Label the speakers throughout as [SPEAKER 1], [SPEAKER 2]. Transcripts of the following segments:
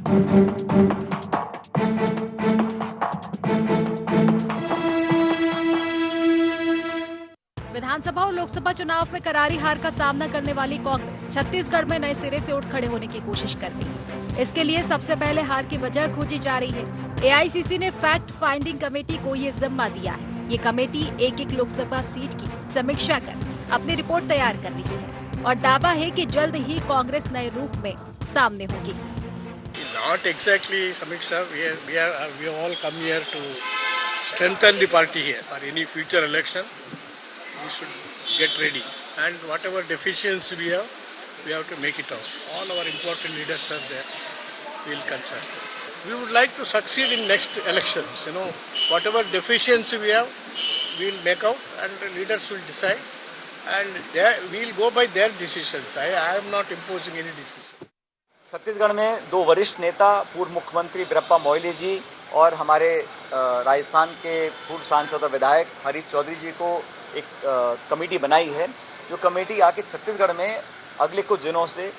[SPEAKER 1] विधानसभा और लोकसभा चुनाव में करारी हार का सामना करने वाली कांग्रेस छत्तीसगढ़ में नए सिरे से उठ खड़े होने की कोशिश कर रही है। इसके लिए सबसे पहले हार की वजह खोजी जा रही है। एआईसीसी ने फैक्ट फाइंडिंग कमेटी को ये जिम्मा दिया है। ये कमेटी एक एक लोकसभा सीट की समीक्षा कर अपनी रिपोर्ट तैयार कर रही है और दावा है कि जल्द ही कांग्रेस नए रूप में सामने होगी।
[SPEAKER 2] Not exactly, Samiksha. We all come here to strengthen the party here for any future election. We should get ready, and whatever deficiencies we have to make it out. All our important leaders are there. We will consult. We would like to succeed in next elections. Whatever deficiency we have, we will make out, and the leaders will decide. And we will go by their decisions. I am not imposing any decision.
[SPEAKER 3] Chhattisgarh में दो वरिष्ठ नेता पूर्व मुख्यमंत्री वीरप्पा मोइली जी और हमारे राजस्थान के पूर्व सांसद और विधायक हरीश चौधरी जी को एक कमेटी बनाई है। जो कमेटी आके छत्तीसगढ़ में अगले कुछ दिनों से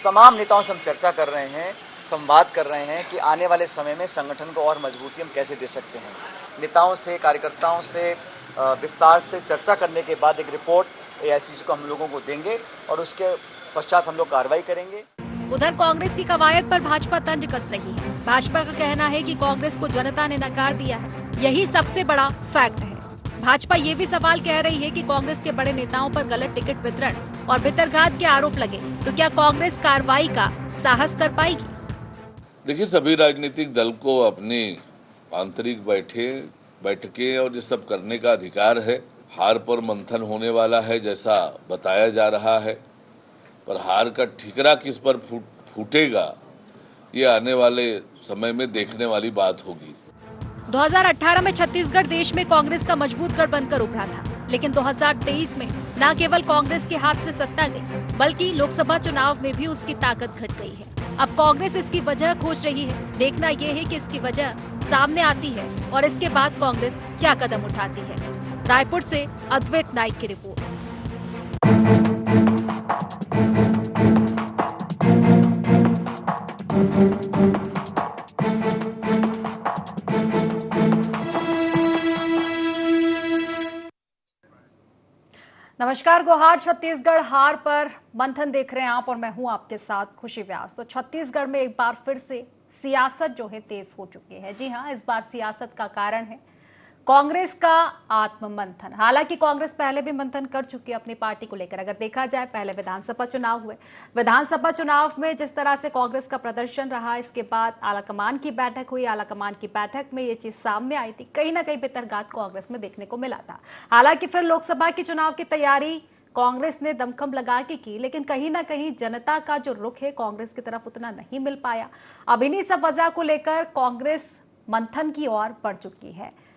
[SPEAKER 3] तमाम नेताओं से हम चर्चा कर रहे हैं, संवाद कर रहे हैं कि आने वाले समय में संगठन को और मजबूती हम कैसे दे सकते हैं। नेताओं से, कार्यकर्ताओं से विस्तार से चर्चा करने के बाद एक रिपोर्ट एआईसीसी को हम लोगों को देंगे और उसके पश्चात हम लोग कार्रवाई करेंगे।
[SPEAKER 1] उधर कांग्रेस की कवायद पर भाजपा तंज कस रही है। भाजपा का कहना है कि कांग्रेस को जनता ने नकार दिया है, यही सबसे बड़ा फैक्ट है। भाजपा ये भी सवाल कह रही है कि कांग्रेस के बड़े नेताओं पर गलत टिकट वितरण और भितरघात के आरोप लगे तो क्या कांग्रेस कार्रवाई का साहस कर पाएगी?
[SPEAKER 4] देखिए, सभी राजनीतिक दल को अपनी आंतरिक बैठकें और ये सब करने का अधिकार है। हार पर मंथन होने वाला है जैसा बताया जा रहा है, पर हार का ठिकरा किस पर फूटेगा ये आने वाले समय में देखने वाली बात होगी।
[SPEAKER 1] 2018 में छत्तीसगढ़ देश में कांग्रेस का मजबूत गढ़ बनकर उभरा था, लेकिन 2023 में न केवल कांग्रेस के हाथ से सत्ता गई बल्कि लोकसभा चुनाव में भी उसकी ताकत घट गई है। अब कांग्रेस इसकी वजह खोज रही है। देखना ये है कि इसकी वजह सामने आती है और इसके बाद कांग्रेस क्या कदम उठाती है। रायपुर से अद्वैत नाइक की रिपोर्ट। नमस्कार, गुहार छत्तीसगढ़ हार पर मंथन देख रहे हैं आप और मैं हूं आपके साथ खुशी व्यास। तो छत्तीसगढ़ में एक बार फिर से सियासत जो है तेज हो चुकी है। जी हां, इस बार सियासत का कारण है कांग्रेस का आत्म मंथन। हालांकि कांग्रेस पहले भी मंथन कर चुकी है अपनी पार्टी को लेकर। अगर देखा जाए, पहले विधानसभा चुनाव हुए, विधानसभा चुनाव में जिस तरह से कांग्रेस का प्रदर्शन रहा, इसके बाद आलाकमान की बैठक हुई। आलाकमान की बैठक में ये चीज सामने आई थी, कहीं ना कहीं भितरघात कांग्रेस में देखने को मिला था। हालांकि फिर लोकसभा की चुनाव की तैयारी कांग्रेस ने दमखम लगा के की, लेकिन कहीं ना कहीं जनता का जो रुख है कांग्रेस की तरफ उतना नहीं मिल पाया। अब इन्हीं सब वजह को लेकर कांग्रेस मंथन की ओर बढ़ चुकी है।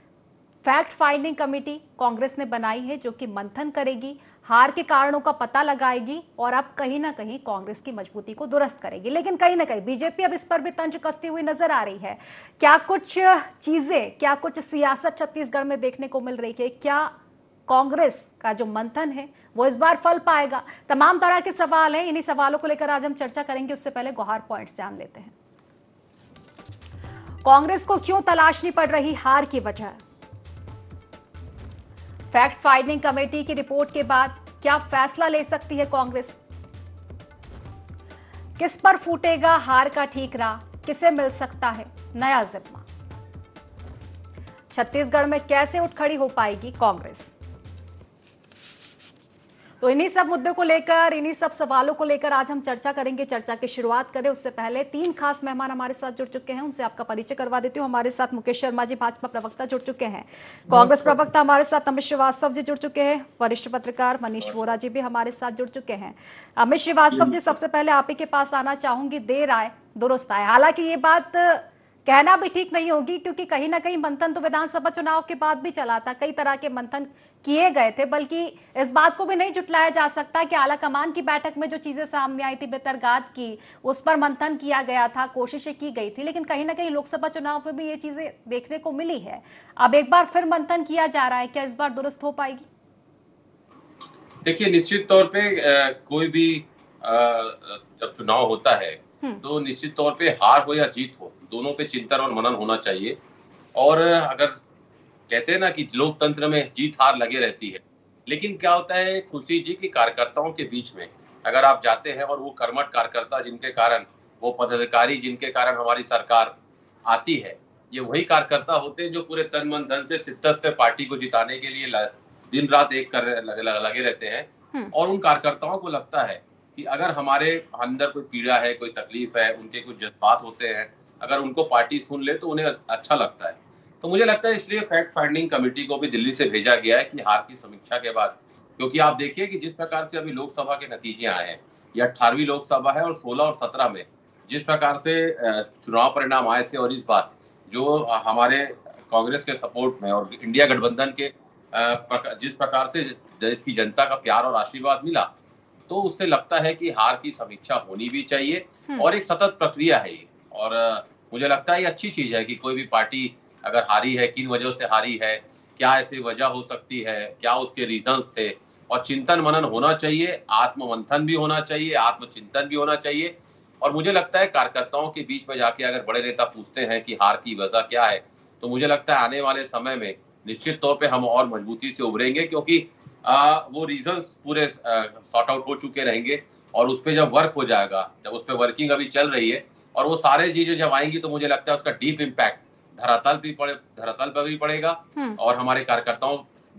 [SPEAKER 1] फैक्ट फाइंडिंग कमेटी कांग्रेस ने बनाई है जो कि मंथन करेगी, हार के कारणों का पता लगाएगी और अब कहीं ना कहीं कांग्रेस की मजबूती को दुरुस्त करेगी। लेकिन कहीं ना कहीं बीजेपी अब इस पर भी तंज कसती हुई नजर आ रही है। क्या कुछ चीजें, क्या कुछ सियासत छत्तीसगढ़ में देखने को मिल रही है? क्या कांग्रेस का जो मंथन है वो इस बार फल पाएगा? तमाम तरह के सवाल हैं। इन्हीं सवालों को लेकर आज हम चर्चा करेंगे। उससे पहले गुहार पॉइंट्स जान लेते हैं। कांग्रेस को क्यों तलाशनी पड़ रही हार की वजह? फैक्ट फाइंडिंग कमेटी की रिपोर्ट के बाद क्या फैसला ले सकती है कांग्रेस? किस पर फूटेगा हार का ठीकरा? किसे मिल सकता है नया जिम्मा? छत्तीसगढ़ में कैसे उठ खड़ी हो पाएगी कांग्रेस? तो इन्हीं सब मुद्दों को लेकर, इन्हीं सब सवालों को लेकर आज हम चर्चा करेंगे। चर्चा की शुरुआत करें उससे पहले 3 खास मेहमान हमारे साथ जुड़ चुके हैं, उनसे आपका परिचय करवा देती हूँ। हमारे साथ मुकेश शर्मा जी, भाजपा प्रवक्ता, जुड़ चुके हैं। कांग्रेस प्रवक्ता हमारे साथ अमित श्रीवास्तव जी जुड़ चुके हैं। वरिष्ठ पत्रकार मनीष वोरा जी भी हमारे साथ जुड़ चुके हैं। अमित श्रीवास्तव जी, सबसे पहले आप ही के पास आना चाहूंगी। देर आए दुरुस्त आए। हालांकि ये बात कहना भी ठीक नहीं होगी क्योंकि कहीं ना कहीं मंथन तो विधानसभा चुनाव के बाद भी चला था, कई तरह के मंथन किए गए थे। बल्कि इस बात को भी नहीं जुटलाया जा सकता कि आलाकमान की बैठक में जो चीजें सामने आई थी भितरघात की, उस पर मंथन किया गया था, कोशिशें की गई थी, लेकिन कहीं ना कहीं लोकसभा चुनाव में भी ये चीजें देखने को मिली है। अब एक बार फिर मंथन किया जा रहा है, क्या इस बार दुरुस्त हो पाएगी?
[SPEAKER 5] देखिए, निश्चित तौर पे कोई भी जब चुनाव होता है तो निश्चित तौर पे हार हो या जीत हो, दोनों पे चिंतन और मनन होना चाहिए। और अगर कहते हैं ना कि लोकतंत्र में जीत हार लगे रहती है, लेकिन क्या होता है खुशी जी की कार्यकर्ताओं के बीच में अगर आप जाते हैं और वो कर्मठ कार्यकर्ता जिनके कारण, वो पदाधिकारी जिनके कारण हमारी सरकार आती है, ये वही कार्यकर्ता होते हैं जो पूरे तन मन धन से शिद्दत से पार्टी को जिताने के लिए दिन रात एक कर लगे रहते हैं। और उन कार्यकर्ताओं को लगता है कि अगर हमारे अंदर कोई पीड़ा है, कोई तकलीफ है, उनके कुछ जज्बात होते हैं, अगर उनको पार्टी सुन ले तो उन्हें अच्छा लगता है। तो मुझे लगता है इसलिए फैक्ट फाइंडिंग कमेटी को भी दिल्ली से भेजा गया है कि हार की समीक्षा के बाद, क्योंकि आप देखिए कि जिस प्रकार से अभी लोकसभा के नतीजे आए हैं, ये 18वीं लोकसभा है और 16 और 17 में जिस प्रकार से चुनाव परिणाम आए थे और इस बार जो हमारे कांग्रेस के सपोर्ट में और इंडिया गठबंधन के जिस प्रकार से देश की जनता का प्यार और आशीर्वाद मिला, तो उससे लगता है कि हार की समीक्षा होनी भी चाहिए और एक सतत प्रक्रिया है ये। और मुझे लगता है ये अच्छी चीज है कि कोई भी पार्टी अगर हारी है, किन वजहों से हारी है, क्या ऐसी वजह हो सकती है, क्या उसके रीजंस थे, और चिंतन मनन होना चाहिए, आत्ममंथन भी होना चाहिए, आत्मचिंतन भी होना चाहिए। और मुझे लगता है कार्यकर्ताओं के बीच में जाके अगर बड़े नेता पूछते हैं कि हार की वजह क्या है, तो मुझे लगता है आने वाले समय में निश्चित तौर पे हम और मजबूती से उभरेंगे, क्योंकि वो रीजंस पूरे सॉर्ट आउट हो चुके रहेंगे और उस पर जब वर्क हो जाएगा, जब उस पर वर्किंग अभी चल रही है और वो सारे चीजें जब आएंगी तो मुझे लगता है उसका डीप इम्पैक्ट धरातल पर भी पड़ेगा और हमारे कार्यकर्ताओं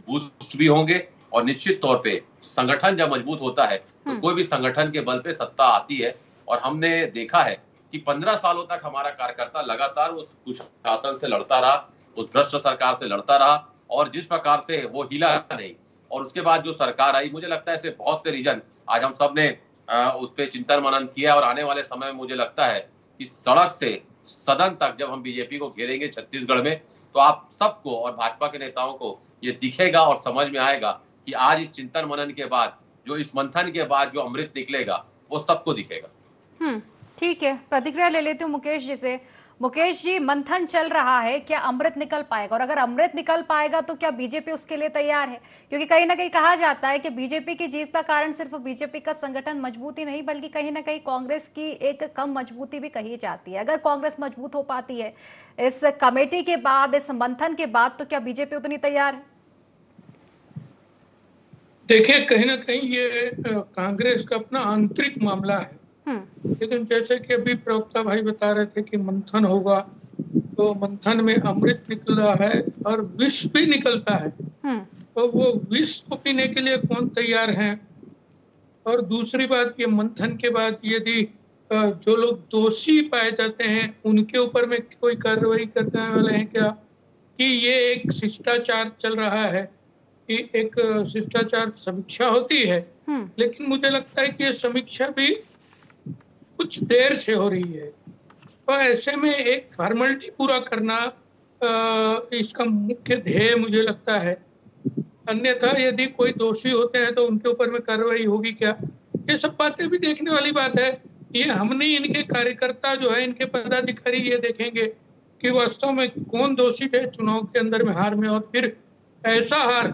[SPEAKER 5] बूस्ट भी होंगे। और निश्चित तौर पे संगठन जब मजबूत होता है तो कोई भी संगठन के बल पे सत्ता आती है। और हमने देखा है कि 15 सालों तक हमारा कार्यकर्ता लगातार उस कुशासन से लड़ता रहा, उस भ्रष्ट सरकार से लड़ता रहा, और जिस प्रकार से वो हिला नहीं, और उसके बाद जो सरकार आई, मुझे लगता है ऐसे बहुत से रीजन आज हम सब ने उस पर चिंतन मनन किया। और आने वाले समय में मुझे लगता है कि सड़क से सदन तक जब हम बीजेपी को घेरेंगे छत्तीसगढ़ में, तो आप सबको और भाजपा के नेताओं को ये दिखेगा और समझ में आएगा कि आज इस चिंतन मनन के बाद, जो इस मंथन के बाद जो अमृत निकलेगा, वो सबको दिखेगा।
[SPEAKER 1] ठीक है, प्रतिक्रिया ले लेती हूँ मुकेश जी से। मुकेश जी, मंथन चल रहा है, क्या अमृत निकल पाएगा? और अगर अमृत निकल पाएगा तो क्या बीजेपी उसके लिए तैयार है? क्योंकि कहीं ना कहीं कहा जाता है कि बीजेपी की जीत का कारण सिर्फ बीजेपी का संगठन मजबूती नहीं, बल्कि कहीं ना कहीं कांग्रेस की एक कम मजबूती भी कही जाती है। अगर कांग्रेस मजबूत हो पाती है इस कमेटी के बाद, इस मंथन के बाद, तो क्या बीजेपी उतनी तैयार है?
[SPEAKER 6] देखिए, कहीं ना कहीं ये कांग्रेस का अपना आंतरिक मामला है। लेकिन जैसे कि अभी प्रवक्ता भाई बता रहे थे कि मंथन होगा, तो मंथन में अमृत निकल रहा है और विष भी निकलता है। तो वो विष को पीने के लिए कौन तैयार है? और दूसरी बात, ये मंथन के बाद यदि जो लोग दोषी पाए जाते हैं उनके ऊपर में कोई कार्रवाई करने वाले हैं क्या? कि ये एक शिष्टाचार चल रहा है कि एक शिष्टाचार समीक्षा होती है, लेकिन मुझे लगता है कि ये समीक्षा भी कुछ देर से हो रही है। तो ऐसे में एक फॉर्मेलिटी पूरा करना इसका मुख्य ध्येय मुझे लगता है। अन्यथा यदि कोई दोषी होते हैं तो उनके ऊपर में कार्रवाई होगी क्या? ये सब बातें भी देखने वाली बात है। ये हमने इनके कार्यकर्ता जो है, इनके पदाधिकारी ये देखेंगे कि वास्तव में कौन दोषी थे चुनाव के अंदर में हार में। और फिर ऐसा हार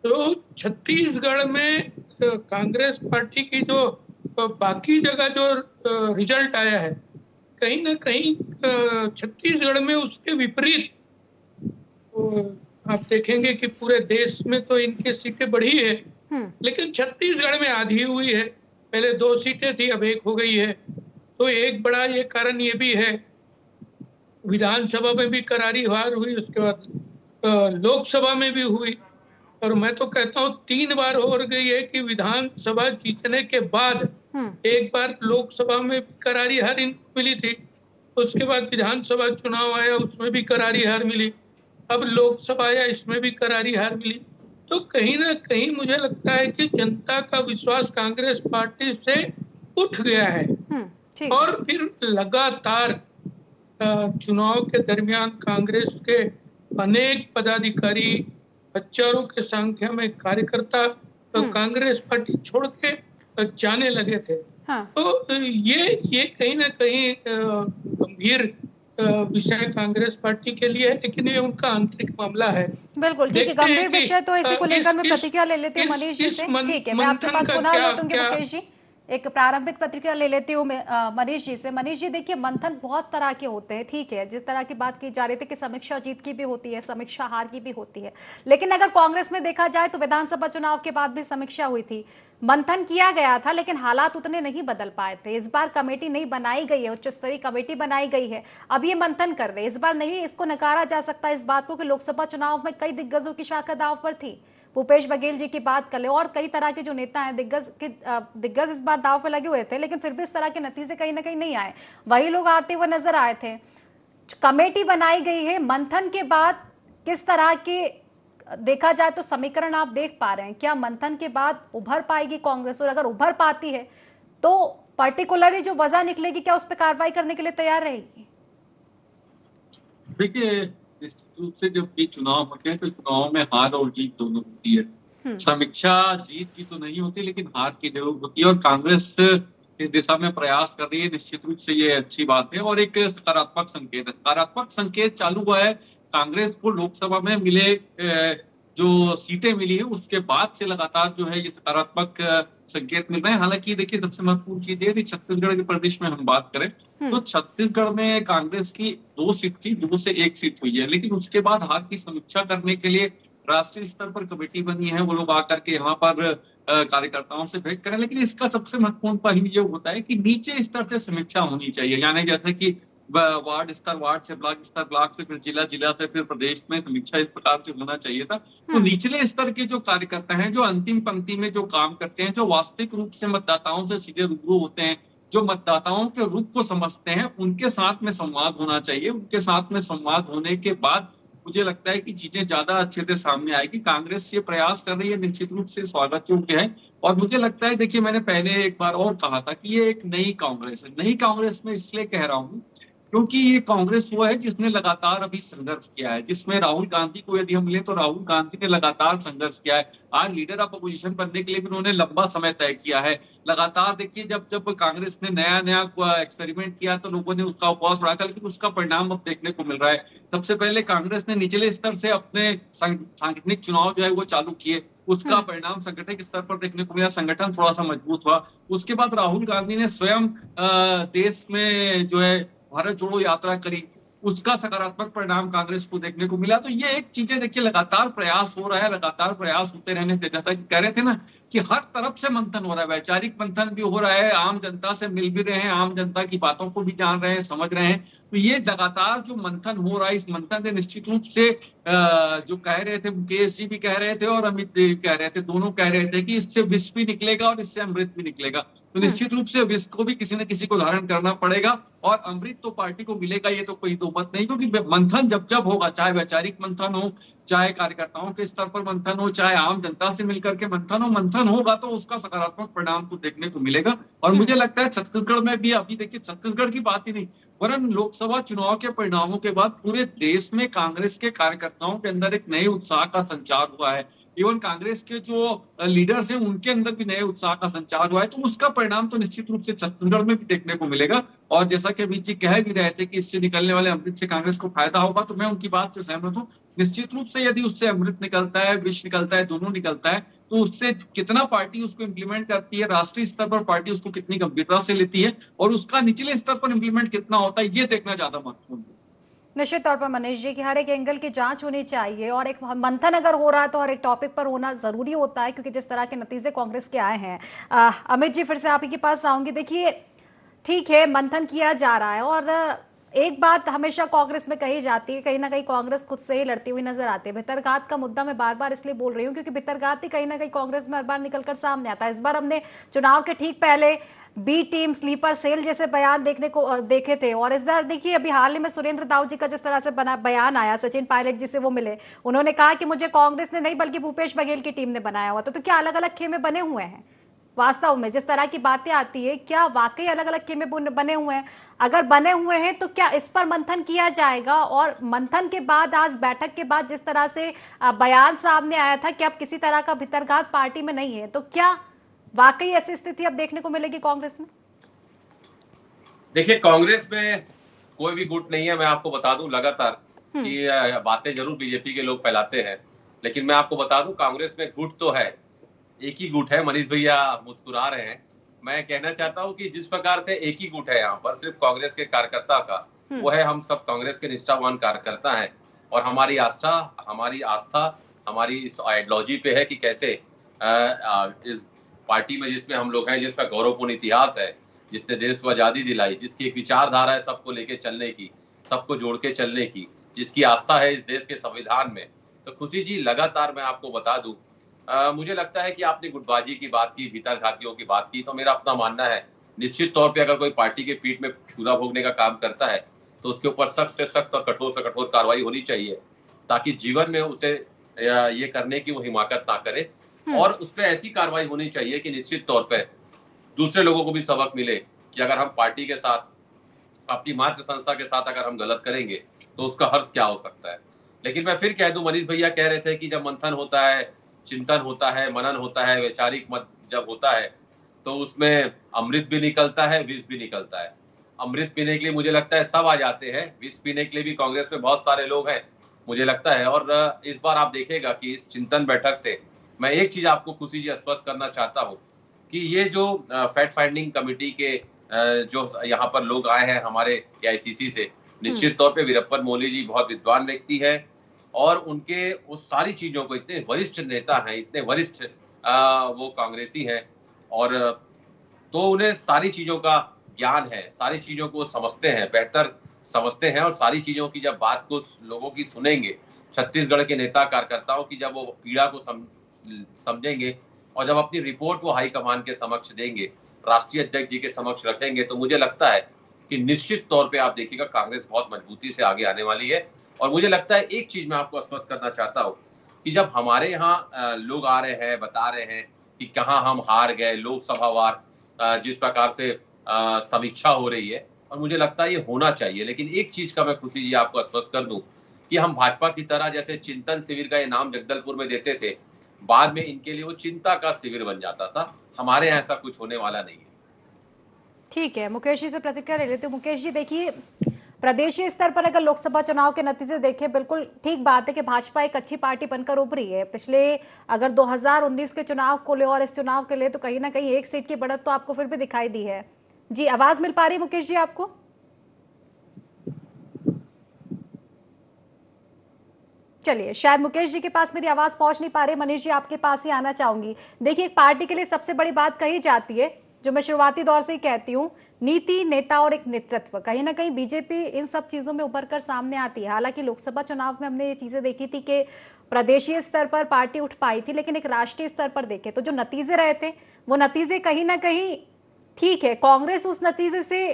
[SPEAKER 6] तो छत्तीसगढ़ में कांग्रेस पार्टी की जो बाकी जगह जो रिजल्ट आया है, कहीं ना कहीं छत्तीसगढ़ में उसके विपरीत आप देखेंगे कि पूरे देश में तो इनकी सीटें बढ़ी है, लेकिन छत्तीसगढ़ में आधी हुई है। पहले 2 सीटें थी, अब 1 हो गई है। तो एक बड़ा ये कारण ये भी है, विधानसभा में भी करारी हार हुई, उसके बाद लोकसभा में भी हुई। और मैं तो कहता हूँ 3 बार हो गई है कि विधानसभा जीतने के बाद एक बार लोकसभा में करारी हार मिली थी, उसके बाद विधानसभा चुनाव आया, उसमें भी करारी हार मिली, अब लोकसभा आया, इसमें भी करारी हार मिली। तो कहीं ना कहीं मुझे लगता है कि जनता का विश्वास कांग्रेस पार्टी से उठ गया है। और फिर लगातार चुनाव के दरमियान कांग्रेस के अनेक पदाधिकारी, हजारों की संख्या में कार्यकर्ता कांग्रेस पार्टी छोड़ के जाने लगे थे। तो ये कहीं ना कहीं गंभीर विषय कांग्रेस पार्टी के लिए है, लेकिन ये उनका आंतरिक मामला है।
[SPEAKER 1] बिल्कुल ठीक है, गंभीर विषय तो इसी को लेकर मैं प्रतिक्रिया ले लेती हूँ मनीष जी से। ठीक है, मैं आपके पास पुनः लौटूंगी मुकेश जी। एक प्रारंभिक प्रतिक्रिया ले लेती हूँ मैं मनीष जी से। मनीष जी, देखिए मंथन बहुत तरह के होते हैं, ठीक है, जिस तरह की बात की जा रही थी कि समीक्षा जीत की भी होती है, समीक्षा हार की भी होती है, लेकिन अगर कांग्रेस में देखा जाए तो विधानसभा चुनाव के बाद भी समीक्षा हुई थी, मंथन किया गया था, लेकिन हालात उतने नहीं बदल पाए थे। इस बार कमेटी नहीं बनाई गई है, उच्च स्तरीय कमेटी बनाई गई है, अब ये मंथन कर रहे हैं। इस बार नहीं इसको नकारा जा सकता इस बात को कि लोकसभा चुनाव में कई दिग्गजों की शाखा दांव पर थी। भूपेश बघेल जी की बात कर ले और कई तरह के जो नेता हैं, दिग्गज इस बार दांव पे लगे हुए थे, लेकिन फिर भी इस तरह के नतीजे कहीं ना कहीं नहीं आए, वही लोग आते हुए नजर आए थे। कमेटी बनाई गई है, मंथन के बाद किस तरह के देखा जाए तो समीकरण आप देख पा रहे हैं? क्या मंथन के बाद उभर पाएगी कांग्रेस, और अगर उभर पाती है तो पर्टिकुलरली जो वजह निकलेगी, क्या उस पर कार्रवाई करने के लिए तैयार रहेगी?
[SPEAKER 7] देखिए, निश्चित रूप से जब भी चुनाव होते हैं तो चुनाव में हार और जीत दोनों होती है। समीक्षा जीत की तो नहीं होती, लेकिन हार की जरूर होती है, और कांग्रेस इस दिशा में प्रयास कर रही है। निश्चित रूप से ये अच्छी बात है और एक सकारात्मक संकेत है। सकारात्मक संकेत चालू हुआ है कांग्रेस को लोकसभा में मिले जो सीटें मिली है उसके बाद से लगातार जो है ये सकारात्मक संकेत मिल रहे हैं। हालांकि देखिए, सबसे महत्वपूर्ण चीज ये थी, छत्तीसगढ़ के प्रदेश में हम बात करें तो छत्तीसगढ़ में कांग्रेस की 2 सीट थी, 2 से 1 सीट हुई है, लेकिन उसके बाद हार की समीक्षा करने के लिए राष्ट्रीय स्तर पर कमेटी बनी है, वो लोग आकर के यहाँ पर कार्यकर्ताओं से भेंट करें। लेकिन इसका सबसे महत्वपूर्ण पहलू ये होता है कि नीचे स्तर से समीक्षा होनी चाहिए, यानी जैसे कि वार्ड स्तर, वार्ड से ब्लॉक स्तर, ब्लॉक से फिर जिला, जिला से फिर प्रदेश में समीक्षा इस प्रकार से होना चाहिए था। तो निचले स्तर के जो कार्यकर्ता हैं, जो अंतिम पंक्ति में जो काम करते हैं, जो वास्तविक रूप से मतदाताओं से सीधे रूबरू होते हैं, जो मतदाताओं के रूप को समझते हैं, उनके साथ में संवाद होना चाहिए। उनके साथ में संवाद होने के बाद मुझे लगता है कि चीजें ज्यादा अच्छे से सामने आएगी। कांग्रेस ये प्रयास कर रही है, निश्चित रूप से स्वागत योग्य है। और मुझे लगता है, देखिए, मैंने पहले एक बार और कहा था कि ये एक नई कांग्रेस है। नई कांग्रेस में इसलिए कह रहा हूँ क्योंकि ये कांग्रेस वो है जिसने लगातार अभी संघर्ष किया है, जिसमें राहुल गांधी को यदि हम लें तो राहुल गांधी ने लगातार संघर्ष किया है। आज लीडर ऑफ अपोजिशन बनने के लिए भी उन्होंने लंबा समय तय किया है। लगातार देखिए, जब जब कांग्रेस ने नया नया एक्सपेरिमेंट किया तो लोगों ने उसका उपवास बढ़ाकर, लेकिन उसका परिणाम अब देखने को मिल रहा है। सबसे पहले कांग्रेस ने निचले स्तर से अपने सांगठनिक चुनाव जो है वो चालू किए, उसका परिणाम संगठनिक स्तर पर देखने को मिला, संगठन थोड़ा सा मजबूत हुआ। उसके बाद राहुल गांधी ने स्वयं देश में जो है भारत जोड़ो यात्रा करी, उसका सकारात्मक परिणाम कांग्रेस को देखने को मिला। तो ये एक चीजें देखिए, लगातार प्रयास हो रहा है, लगातार प्रयास होते रहने से, जैसा कि कह रहे थे ना कि हर तरफ से मंथन हो रहा है, वैचारिक मंथन भी हो रहा है, आम जनता से मिल भी रहे हैं, आम जनता की बातों को भी जान रहे हैं, समझ रहे हैं। तो ये लगातार जो मंथन हो रहा है, इस मंथन से निश्चित रूप से जो कह रहे थे, मुकेश जी भी कह रहे थे और अमित भी कह रहे थे, दोनों कह रहे थे कि इससे विष भी निकलेगा और इससे अमृत भी निकलेगा। तो निश्चित रूप से विष को भी किसी न किसी को धारण करना पड़ेगा और अमृत तो पार्टी को मिलेगा, ये तो कोई दो मत नहीं। क्योंकि मंथन जब जब होगा, चाहे वैचारिक मंथन हो, चाहे कार्यकर्ताओं के स्तर पर मंथन हो, चाहे आम जनता से मिलकर के मंथन होगा तो उसका सकारात्मक परिणाम तो देखने को मिलेगा। और मुझे लगता है छत्तीसगढ़ में भी, अभी देखिए छत्तीसगढ़ की बात ही नहीं, वरन लोकसभा चुनाव के परिणामों के बाद पूरे देश में कांग्रेस के कार्यकर्ताओं के अंदर एक नए उत्साह का संचार हुआ है। इवन कांग्रेस के जो लीडर्स हैं उनके अंदर भी नए उत्साह का संचार हुआ है। तो उसका परिणाम तो निश्चित रूप से छत्तीसगढ़ में भी देखने को मिलेगा। और जैसा कि अमित जी कह भी रहे थे कि इससे निकलने वाले अमृत से कांग्रेस को फायदा होगा, तो मैं उनकी बात से सहमत हूँ। निश्चित रूप से यदि उससे अमृत निकलता है, विष निकलता है, दोनों निकलता है, तो उससे कितना पार्टी उसको इम्प्लीमेंट करती है, राष्ट्रीय स्तर पर पार्टी उसको कितनी गंभीरता से लेती है और उसका निचले स्तर पर इम्प्लीमेंट कितना होता है, ये देखना ज्यादा महत्वपूर्ण है।
[SPEAKER 1] निश्चित तौर पर मनीष जी की हर एक एंगल की जांच होनी चाहिए और एक मंथन अगर हो रहा है तो हर एक टॉपिक पर होना जरूरी होता है, क्योंकि जिस तरह के नतीजे कांग्रेस के आए हैं। अमित जी, फिर से आप ही के पास आऊंगी। देखिए, ठीक है, मंथन किया जा रहा है और एक बात हमेशा कांग्रेस में कही जाती है, कहीं ना कहीं कांग्रेस खुद से ही लड़ती हुई नजर आती है। भितरघात का मुद्दा मैं बार बार इसलिए बोल रही हूँ क्योंकि भितरघात ही कहीं ना कहीं कांग्रेस में हर बार निकलकर सामने आता है। इस बार हमने चुनाव के ठीक पहले बी टीम, स्लीपर सेल जैसे बयान देखे थे और इस बार देखिए अभी हाल ही में सुरेंद्र दाऊ जी का जिस तरह से बयान आया, सचिन पायलट जी से वो मिले, उन्होंने कहा कि मुझे कांग्रेस ने नहीं बल्कि भूपेश बघेल की टीम ने बनाया हुआ था। तो क्या अलग अलग खेमे बने हुए हैं? वास्तव में जिस तरह की बातें आती है, क्या वाकई अलग अलग खेमे बने हुए हैं? अगर बने हुए हैं तो क्या इस पर मंथन किया जाएगा? और मंथन के बाद, आज बैठक के बाद जिस तरह से बयान सामने आया था कि अब किसी तरह का भितरघात पार्टी में नहीं है, तो क्या वाकई ऐसी स्थिति अब देखने को मिलेगी कांग्रेस में?
[SPEAKER 5] देखिए, कांग्रेस में कोई भी गुट नहीं है। मैं आपको बता दूं लगातार कि बातें जरूर बीजेपी के लोग फैलाते हैं, लेकिन मैं आपको बता दूं कांग्रेस में गुट तो है, एक ही गुट है। मनीष भैया मुस्कुरा रहे हैं। मैं कहना चाहता हूं कि जिस प्रकार से एक ही गुट है यहाँ पर सिर्फ कांग्रेस के कार्यकर्ता का, वो है हम सब कांग्रेस के निष्ठावान कार्यकर्ता हैं और हमारी आस्था हमारी इस आइडियोलॉजी पे है कि कैसे इस पार्टी में जिसमें हम लोग हैं, जिसका गौरवपूर्ण इतिहास है, जिसने देश को आजादी दिलाई, जिसकी एक विचारधारा है सबको लेके चलने की, सबको जोड़ के चलने की, जिसकी आस्था है इस देश के संविधान में। तो खुशी जी, लगातार मैं आपको बता दूं, मुझे लगता है कि आपने गुटबाजी की बात की, भीतर घातियों की बात की, तो मेरा अपना मानना है निश्चित तौर पे अगर कोई पार्टी के पीठ में छुरा भोगने का काम करता है तो उसके ऊपर सख्त से सख्त और कठोर से कठोर कार्रवाई होनी चाहिए, ताकि जीवन में उसे ये करने की वो हिमाकत ना करे। और उस पर ऐसी कार्रवाई होनी चाहिए कि निश्चित तौर पे दूसरे लोगों को भी सबक मिले कि अगर हम पार्टी के साथ, अपनी मातृ संस्था के साथ अगर हम गलत करेंगे तो उसका हर्ष क्या हो सकता है। लेकिन मैं फिर कह दूं, मनीष भैया कह रहे थे कि जब मंथन होता है, चिंतन होता है, मनन होता है, वैचारिक मत जब होता है तो उसमें अमृत भी निकलता है, विष भी निकलता है। अमृत पीने के लिए मुझे लगता है सब आ जाते हैं, विष पीने के लिए भी कांग्रेस में बहुत सारे लोग हैं मुझे लगता है। और इस बार आप देखेगा कि इस चिंतन बैठक से मैं एक चीज आपको खुशी जी आश्वस्त करना चाहता हूँ कि ये जो फैक्ट फाइंडिंग कमेटी के जो यहाँ पर लोग आए हैं हमारे AICC से, निश्चित तौर पे वीरप्पन मोइली जी बहुत विद्वान व्यक्ति है और उनके उस सारी चीजों को, इतने वरिष्ठ नेता हैं, इतने वरिष्ठ वो कांग्रेसी हैं और तो उन्हें सारी चीजों का ज्ञान है, सारी चीजों को समझते हैं, बेहतर समझते हैं और सारी चीजों की जब बात को लोगों की सुनेंगे, छत्तीसगढ़ के नेता कार्यकर्ताओं की जब वो पीड़ा को समझेंगे और जब अपनी रिपोर्ट वो हाईकमान के समक्ष देंगे, राष्ट्रीय अध्यक्ष जी के समक्ष रखेंगे, तो मुझे लगता है कि निश्चित तौर पे आप देखिएगा कांग्रेस बहुत मजबूती से आगे आने वाली है। और मुझे लगता है एक चीज मैं आपको आश्वस्त करना चाहता हूँ कि जब हमारे यहाँ लोग आ रहे हैं, बता रहे हैं कि कहाँ हम हार गए लोकसभावार, जिस प्रकार से समीक्षा हो रही है, और मुझे लगता है ये होना चाहिए। लेकिन एक चीज का मैं खुशी जी आपको आश्वस्त कर दूं कि हम भाजपा की तरह जैसे चिंतन शिविर का ये नाम जगदलपुर में देते थे, बाद में इनके लिए वो चिंता का शिविर बन जाता था। हमारे यहाँ ऐसा कुछ होने वाला नहीं है।
[SPEAKER 1] ठीक है, मुकेश जी से प्रतिक्रिया ले लेते हैं। मुकेश जी, देखिए प्रदेशीय स्तर पर अगर लोकसभा चुनाव के नतीजे देखें, बिल्कुल ठीक बात है कि भाजपा एक अच्छी पार्टी बनकर उभरी है। पिछले अगर 2019 के चुनाव को ले और इस चुनाव के लिए तो कहीं ना कहीं एक सीट की बढ़त तो आपको फिर भी दिखाई दी है। जी, आवाज मिल पा रही है मुकेश जी आपको? चलिए, शायद मुकेश जी के पास मेरी आवाज पहुंच नहीं पा रही। मनीष जी, आपके पास ही आना चाहूंगी। देखिए, एक पार्टी के लिए सबसे बड़ी बात कही जाती है, जो मैं शुरुआती दौर से ही कहती हूँ, नीति, नेता और एक नेतृत्व। कहीं ना कहीं बीजेपी इन सब चीजों में उभर कर सामने आती है। हालांकि लोकसभा चुनाव में हमने ये चीजें देखी थी कि प्रदेशीय स्तर पर पार्टी उठ पाई थी, लेकिन एक राष्ट्रीय स्तर पर देखे तो जो नतीजे रहे थे वो नतीजे कहीं ना कहीं ठीक है। कांग्रेस उस नतीजे से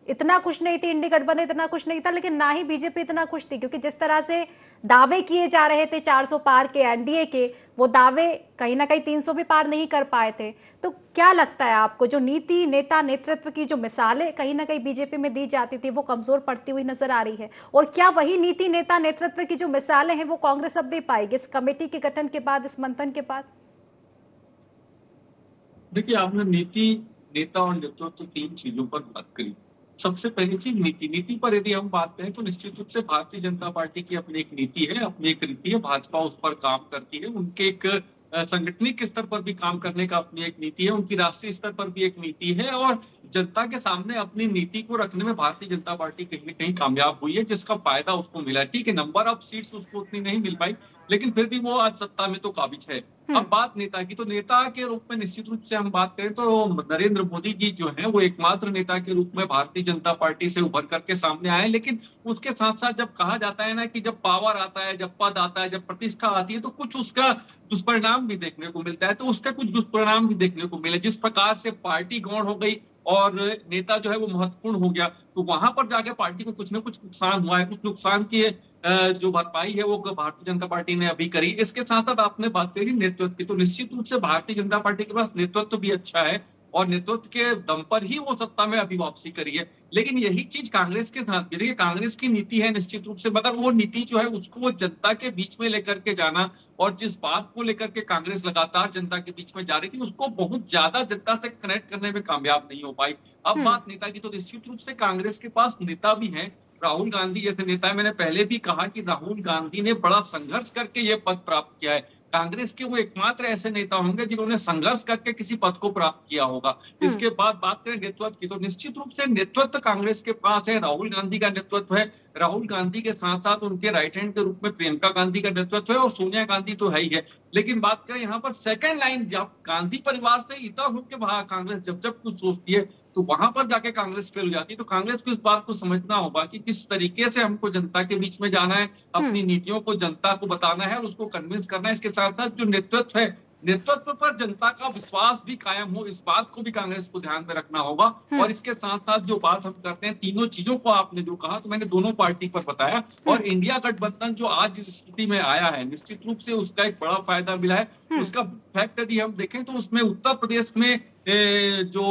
[SPEAKER 1] इतना खुश नहीं थी, इंडी गठबंधन इतना खुश नहीं था, लेकिन ना ही बीजेपी इतना खुश थी, क्योंकि जिस तरह से दावे किए जा रहे थे 400 पार के एनडीए के, वो दावे कहीं ना कहीं 300 भी पार नहीं कर पाए थे। तो क्या लगता है आपको, जो नीति, नेता, नेतृत्व की जो मिसालें कहीं ना कहीं बीजेपी में दी जाती थी वो कमजोर पड़ती हुई नजर आ रही है, और क्या वही नीति, नेता, नेतृत्व की जो मिसालें हैं वो कांग्रेस अब दे पाएगी इस कमेटी के गठन के बाद, इस मंथन के बाद?
[SPEAKER 7] देखिए, आपने नीति, नेता और नेतृत्व तीन चीजों पर बात करी। सबसे पहली चीज नीति पर यदि हम बात करें तो निश्चित रूप से भारतीय जनता पार्टी की अपनी एक नीति है, अपनी एक रीति है, भाजपा उस पर काम करती है। उनके एक संगठनिक स्तर पर भी काम करने का अपनी एक नीति है, उनकी राष्ट्रीय स्तर पर भी एक नीति है, और जनता के सामने अपनी नीति को रखने में भारतीय जनता पार्टी कहीं न कहीं कामयाब हुई है, जिसका फायदा उसको मिला। ठीक है, नंबर ऑफ सीट्स उसको उतनी नहीं मिल पाई, लेकिन फिर भी वो आज सत्ता में तो काबिज है। अब बात नेता की, तो नेता के रूप में निश्चित रूप से हम बात करें तो नरेंद्र मोदी जी जो है वो एकमात्र नेता के रूप में भारतीय जनता पार्टी से उभर करके सामने आए। लेकिन उसके साथ साथ जब कहा जाता है ना कि जब पावर आता है, जब पद आता है, जब प्रतिष्ठा आती है, तो कुछ उसका दुष्परिणाम भी देखने को मिलता है। तो उसका कुछ दुष्परिणाम भी देखने को मिले, जिस प्रकार से पार्टी गौण हो गई और नेता जो है वो महत्वपूर्ण हो गया, तो वहां पर जाके पार्टी को कुछ न कुछ नुकसान हुआ है। कुछ नुकसान की जो भरपाई है वो भारतीय जनता पार्टी ने अभी करी। इसके साथ साथ आपने बात करी नेतृत्व की, तो निश्चित रूप से भारतीय जनता पार्टी के पास नेतृत्व भी अच्छा है और नेतृत्व के दम पर ही वो सत्ता में अभी वापसी करी है। लेकिन यही चीज कांग्रेस के साथ भी, देखिए कांग्रेस की नीति है निश्चित रूप से, मतलब वो नीति जो है उसको वो जनता के बीच में लेकर के जाना, और जिस बात को लेकर के कांग्रेस लगातार जनता के बीच में जा रही थी उसको बहुत ज्यादा जनता से कनेक्ट करने में कामयाब नहीं हो पाई। अब बात नेता की, तो निश्चित रूप से कांग्रेस के पास नेता भी है। राहुल गांधी जैसे नेता है, मैंने पहले भी कहा कि राहुल गांधी ने बड़ा संघर्ष करके ये पद प्राप्त किया है। कांग्रेस के वो एकमात्र ऐसे नेता होंगे जिन्होंने संघर्ष करके किसी पद को प्राप्त किया होगा। इसके बाद बात करें नेतृत्व की, तो निश्चित रूप से नेतृत्व कांग्रेस के पास है। राहुल गांधी का नेतृत्व है, राहुल गांधी के साथ साथ उनके राइट हैंड के रूप में प्रियंका गांधी का नेतृत्व है और सोनिया गांधी तो है ही है। लेकिन बात करें यहाँ पर सेकंड लाइन, जब गांधी परिवार से इतर होकर वहां कांग्रेस जब कुछ सोचती है तो वहां पर जाके कांग्रेस फेल हो जाती है। तो कांग्रेस को इस बात को समझना होगा कि किस तरीके से हमको जनता के बीच में जाना है, अपनी नीतियों को जनता को बताना है और उसको कन्विंस करना है। इसके साथ साथ जो नेतृत्व है, नेतृत्व पर जनता का विश्वास भी कायम हो, इस बात को भी कांग्रेस को ध्यान में रखना होगा। और इसके साथ साथ जो बात हम करते हैं, तीनों चीजों को आपने जो कहा तो मैंने दोनों पार्टी पर बताया। और इंडिया गठबंधन जो आज जिस स्थिति में आया है, निश्चित रूप से उसका एक बड़ा फायदा मिला है। उसका फैक्ट यदि हम देखें तो उसमें उत्तर प्रदेश में जो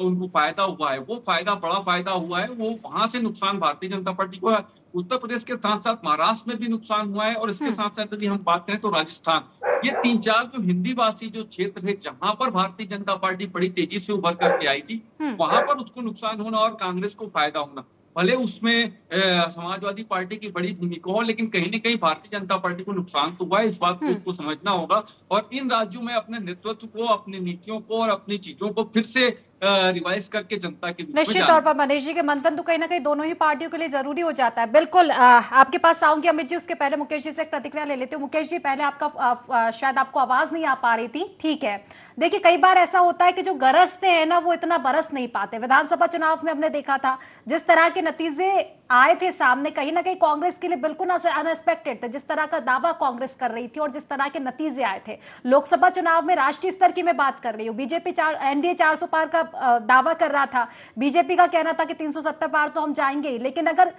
[SPEAKER 7] उनको फायदा हुआ है, वो फायदा बड़ा फायदा हुआ है। वो वहां से नुकसान भारतीय जनता पार्टी को है। उत्तर प्रदेश के साथ साथ महाराष्ट्र में भी नुकसान हुआ है। और इसके साथ साथ यदि हम बात करें तो राजस्थान, ये 3-4 जो हिंदी भाषी जो क्षेत्र है जहां पर भारतीय जनता पार्टी बड़ी तेजी से उभर करके आई थी, वहां पर उसको नुकसान होना और कांग्रेस को फायदा होना। भले उसमें समाजवादी पार्टी की बड़ी भूमिका हो, लेकिन कहीं न कहीं भारतीय जनता पार्टी को नुकसान तो हुआ है। इस बात को उसको समझना होगा और इन राज्यों में अपने नेतृत्व को, अपनी नीतियों को और अपनी चीजों को फिर से रिवाइज करके जनता के बीच में
[SPEAKER 1] निश्चित तौर पर मनीष जी के मंथन तो कहीं ना कहीं दोनों ही पार्टियों के लिए जरूरी हो जाता है। बिल्कुल आपके पास आऊंगी अमित जी, उसके पहले मुकेश जी से एक प्रतिक्रिया ले लेते हो। मुकेश जी, पहले आपका शायद आपको आवाज नहीं आ पा रही थी, ठीक है। देखिए, कई बार ऐसा होता है कि जो गरजते हैं ना वो इतना बरस नहीं पाते। विधानसभा चुनाव में हमने देखा था जिस तरह के नतीजे आए थे सामने, कहीं ना कहीं कांग्रेस के लिए बिल्कुल अनएक्सपेक्टेड थे। जिस तरह का दावा कांग्रेस कर रही थी और जिस तरह के नतीजे आए थे, लोकसभा चुनाव में राष्ट्रीय स्तर की मैं बात कर रही हूँ, बीजेपी एनडीए 400 पार का दावा कर रहा था। बीजेपी का कहना था कि 370 पार तो हम जाएंगे ही, लेकिन अगर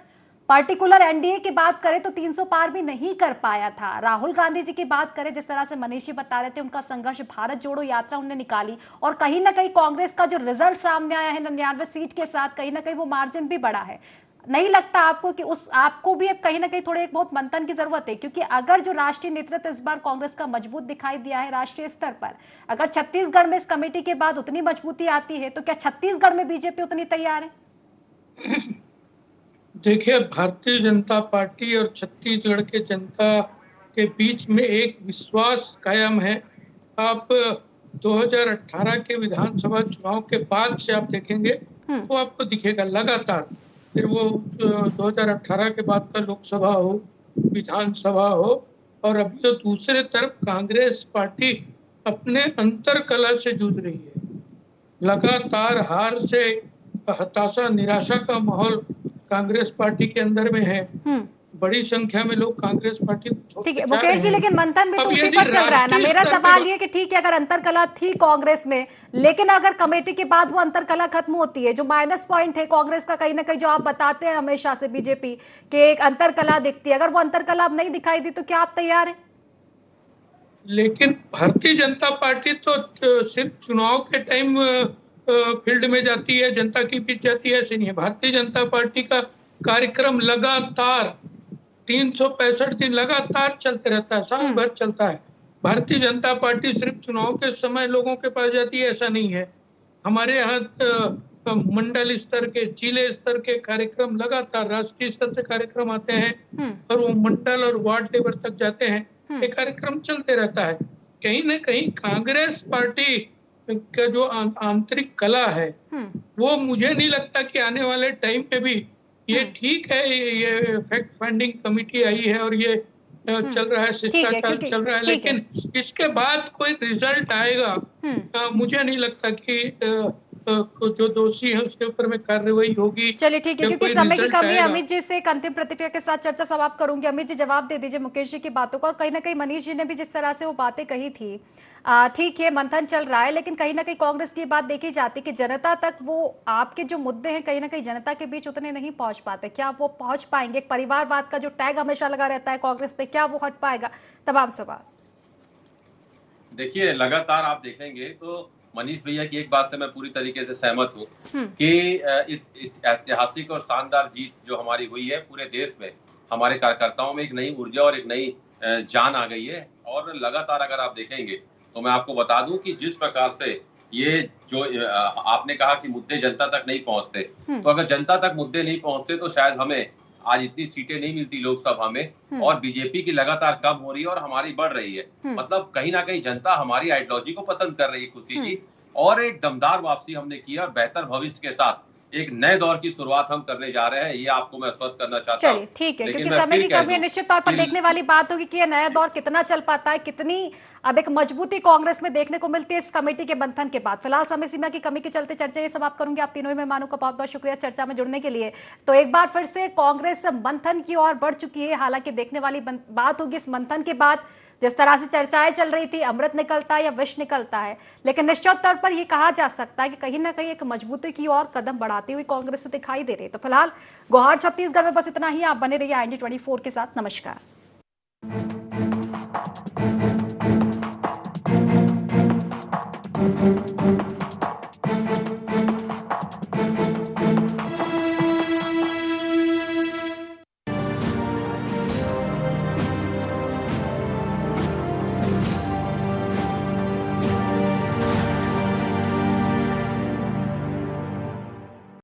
[SPEAKER 1] पर्टिकुलर एनडीए की बात करें तो 300 पार भी नहीं कर पाया था। राहुल गांधी जी की बात करें, जिस तरह से मनीष जी बता रहे थे, उनका संघर्ष भारत जोड़ो यात्रा उन्होंने निकाली और कहीं ना कहीं कांग्रेस का जो रिजल्ट सामने आया है 99 सीट के साथ, कहीं ना कहीं वो मार्जिन भी बड़ा है। नहीं लगता आपको कि आपको भी अब कहीं ना कहीं थोड़े एक बहुत मंथन की जरूरत है? क्योंकि अगर जो राष्ट्रीय नेतृत्व इस बार कांग्रेस का मजबूत दिखाई दिया है राष्ट्रीय स्तर पर, अगर छत्तीसगढ़ में इस कमेटी के बाद उतनी मजबूती आती है तो क्या छत्तीसगढ़ में बीजेपी उतनी तैयार है?
[SPEAKER 6] देखिए, भारतीय जनता पार्टी और छत्तीसगढ़ के जनता के बीच में एक विश्वास कायम है। आप 2018 के विधानसभा चुनाव के बाद से आप देखेंगे तो आपको दिखेगा लगातार, फिर वो 2018 के बाद का लोकसभा हो, विधानसभा हो, और अभी तो दूसरे तरफ कांग्रेस पार्टी अपने अंतर कलह से जूझ रही है। लगातार हार से हताशा, निराशा का माहौल कांग्रेस पार्टी के अंदर में है। बड़ी संख्या में लोग कांग्रेस पार्टी को, ठीक है
[SPEAKER 1] मुकेश जी, लेकिन मंथन भी तो उसी पर चल रहा है ना। मेरा सवाल ये कि ठीक है, अगर अंतरकलह थी कांग्रेस में, लेकिन अगर कमेटी के बाद वो अंतरकलह खत्म होती है, जो माइनस पॉइंट है कांग्रेस का कहीं ना कहीं, जो आप बताते हैं हमेशा से बीजेपी के एक अंतरकलह दिखती है, अगर वो अंतरकलह अब नहीं दिखाई दी तो क्या आप तैयार है?
[SPEAKER 6] लेकिन भारतीय जनता पार्टी तो सिर्फ चुनाव के टाइम फील्ड में जाती है, जनता के बीच जाती है, ऐसे नहीं है। भारतीय जनता पार्टी का कार्यक्रम लगातार 365 दिन लगातार चलते रहता है, साल भर चलता है। भारतीय जनता पार्टी सिर्फ चुनाव के समय लोगों के पास जाती है, ऐसा नहीं है। हमारे यहाँ मंडल स्तर के, जिले स्तर के कार्यक्रम लगातार, राष्ट्रीय स्तर से कार्यक्रम आते हैं और वो मंडल और वार्ड लेवल तक जाते हैं। ये कार्यक्रम चलते रहता है। कहीं न कहीं कांग्रेस पार्टी का जो आंतरिक कला है, वो मुझे नहीं लगता कि आने वाले टाइम पे भी ये ठीक है। ये फैक्ट फाइंडिंग कमेटी आई है और ये चल रहा है, शिष्टाचार चल रहा है, लेकिन इसके बाद कोई रिजल्ट आएगा, मुझे नहीं लगता कि जो दोषी है उसके ऊपर में कार्रवाई होगी।
[SPEAKER 1] चलिए ठीक है, क्योंकि समय की कमी है। अमित जी से एक अंतिम प्रतिक्रिया के साथ चर्चा समाप्त करूंगी। अमित जी, जवाब दे दीजिए मुकेश जी की बातों को। और कहीं ना कहीं मनीष जी ने भी जिस तरह से वो बातें कही थी, ठीक है मंथन चल रहा है, लेकिन कहीं ना कहीं कांग्रेस की बात देखी जाती कि जनता तक वो आपके जो मुद्दे हैं कहीं ना कहीं जनता के बीच उतने नहीं पहुंच पाते। क्या वो पहुंच पाएंगे? एक परिवारवाद का जो टैग हमेशा लगा रहता है कांग्रेस पे, क्या वो हट पाएगा? तमाम सवाल।
[SPEAKER 5] देखिए, लगातार आप देखेंगे तो मनीष भैया की एक बात से मैं पूरी तरीके से सहमत हूँ कि इस ऐतिहासिक और शानदार जीत जो हमारी हुई है, पूरे देश में हमारे कार्यकर्ताओं में एक नई ऊर्जा और एक नई जान आ गई है। और लगातार अगर आप देखेंगे तो मैं आपको बता दूं कि जिस प्रकार से ये जो आपने कहा कि मुद्दे जनता तक नहीं पहुंचते, तो अगर जनता तक मुद्दे नहीं पहुंचते तो शायद हमें आज इतनी सीटें नहीं मिलती लोकसभा में और बीजेपी की लगातार कम हो रही है और हमारी बढ़ रही है। मतलब कहीं ना कहीं जनता हमारी आइडियोलॉजी को पसंद कर रही है खुशी जी, और एक दमदार वापसी हमने किया बेहतर भविष्य के साथ। एक नए दौर की शुरुआत हम करने जा रहे हैं, ये आपको मैं स्वस्थ करना चाहता हूँ।
[SPEAKER 1] चलिए ठीक है, क्योंकि समय की कमी है, निश्चित तौर पर देखने वाली बात होगी कि ये नया दौर कितना चल पाता है, कितनी अब एक मजबूती कांग्रेस में देखने को मिलती है इस कमेटी के मंथन के बाद। फिलहाल समय सीमा की कमी के चलते चर्चा ये समाप्त करूंगी। आप तीनों ही मेहमानों का बहुत बहुत शुक्रिया चर्चा में जुड़ने के लिए। तो एक बार फिर से कांग्रेस मंथन की ओर बढ़ चुकी है। हालांकि देखने वाली बात होगी इस मंथन के बाद जिस तरह से चर्चाएं चल रही थी, अमृत निकलता है या विष निकलता है, लेकिन निश्चित तौर पर यह कहा जा सकता है कि कहीं ना कहीं एक मजबूती की ओर कदम बढ़ाती हुई कांग्रेस दिखाई दे रही है। तो फिलहाल गोहाट छत्तीसगढ़ में बस इतना ही। आप बने रहिए IND 24 के साथ। नमस्कार।